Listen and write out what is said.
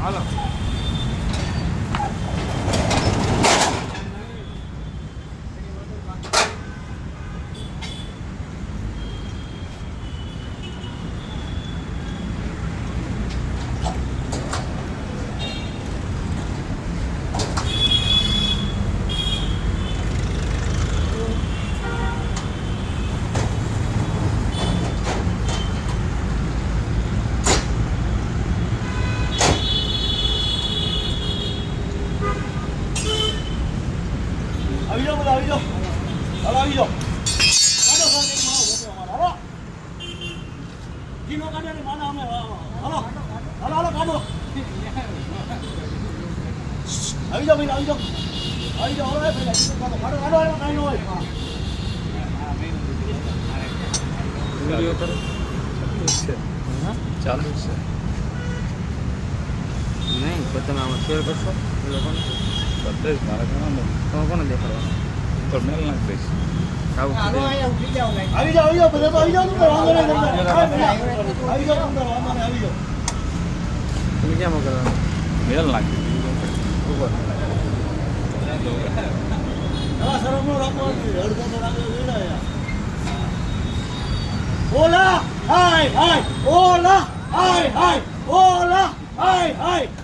હાલો આવી જાઓ બધા આવી જાઓ હાલો આવી જાઓ કાઢો સાહેબ એક માણસ બેઠો અમારો હાલો કિનો કાઢે ને માના અમે હાલો હાલો હાલો કાઢો આવી જાઓ ભાઈ આવી જાઓ હવે ભાઈ કાઢો કાઢો કાઢો કાઈ ન હોય વિડિયો કરો ચાલુ છે નહીં તો તમે આમાં શેર કરશો લોકોને બતાવીશ મારા ઘણા કોને દેખાડવાનું તો મેલ નાખ દઈશ આવી જાઓ બધા તો આવી જાઓ ને વાંધો નહીં આવી જાઓ અંદર વાંધો નહીં આવી જાઓ તમે ક્યાં મોકલવાનું મેલ નાખી ઉપર હા સર નો રાખવાનું અડધો તો રાખે વેડા ઓલા હાય હાય ઓલા હાય હાય ઓલા હાય હાય